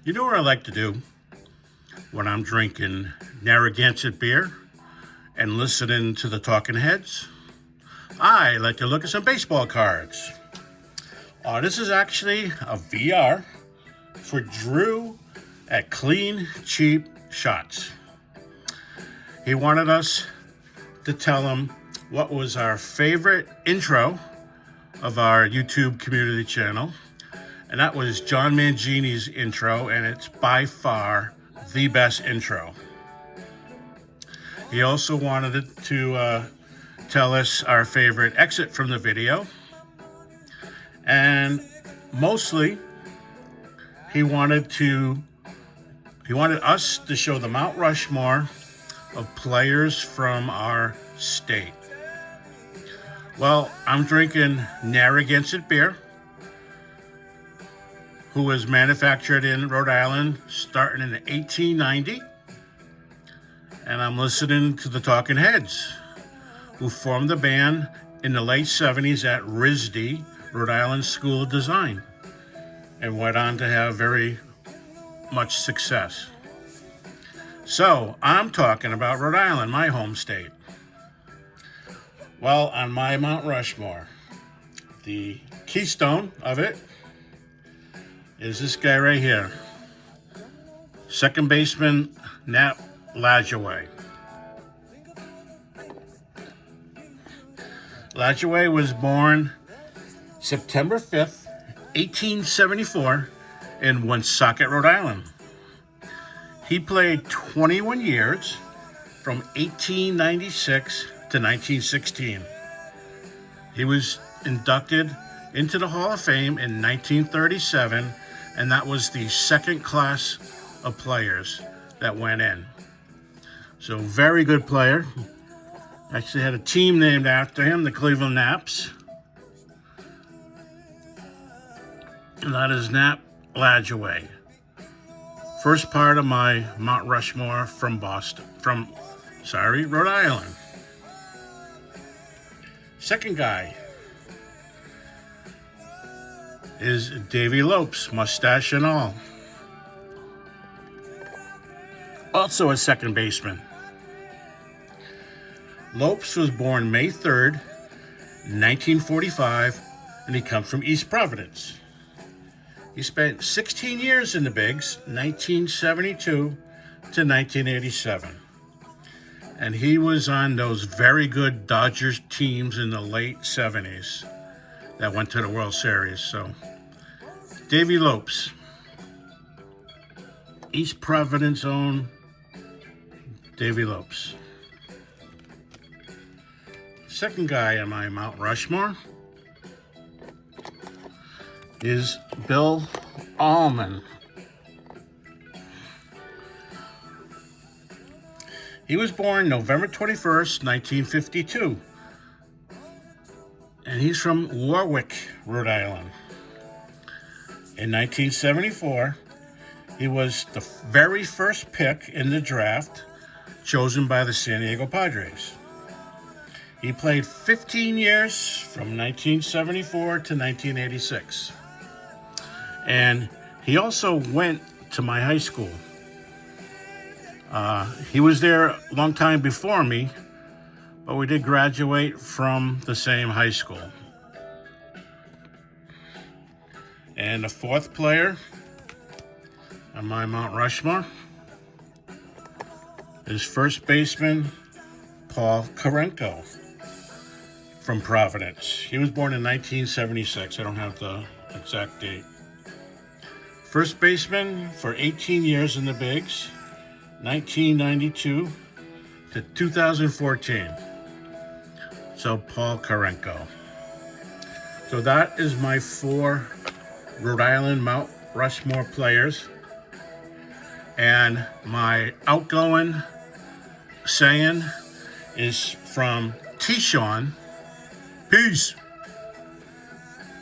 You know what I like to do when I'm drinking Narragansett beer and listening to the talking heads? I like to look at some baseball cards. This is actually a VR for Drew at Clean Cheap Shots. He wanted us to tell him what was our favorite intro of our YouTube community channel. And that was John Mangini's intro, and it's by far the best intro. He also wanted to tell us our favorite exit from the video. And mostly, he wanted us to show the Mount Rushmore of players from our state. Well, I'm drinking Narragansett beer, who was manufactured in Rhode Island starting in 1890. And I'm listening to the Talking Heads, who formed the band in the late 70s at RISD, Rhode Island School of Design, and went on to have very much success. So I'm talking about Rhode Island, my home state. Well, on my Mount Rushmore, the keystone of it is this guy right here, second baseman Nat Lajoie. Lajoie was born September 5th, 1874 in Woonsocket, Rhode Island. He played 21 years from 1896 to 1916. He was inducted into the Hall of Fame in 1937, and that was the second class of players that went in. So very good player. Actually had a team named after him, the Cleveland Naps. And that is Nat Lajoie. First part of my Mount Rushmore from Rhode Island. Second guy is Davy Lopes, mustache and all. Also a second baseman. Lopes was born May 3rd, 1945, and he comes from East Providence. He spent 16 years in the bigs, 1972 to 1987. And he was on those very good Dodgers teams in the late 70s that went to the World Series. So, Davy Lopes, East Providence own Davy Lopes. Second guy on my Mount Rushmore is Bill Allman. He was born November 21st, 1952. And he's from Warwick, Rhode Island. In 1974, he was the very first pick in the draft chosen by the San Diego Padres. He played 15 years from 1974 to 1986. And he also went to my high school. He was there a long time before me, but we did graduate from the same high school. And the fourth player on my Mount Rushmore is first baseman Paul Karenko from Providence. He was born in 1976. I don't have the exact date. First baseman for 18 years in the bigs, 1992 to 2014. So Paul Karenko. So that is my 4 Rhode Island Mount Rushmore players. And my outgoing saying is from T-Sean. Peace.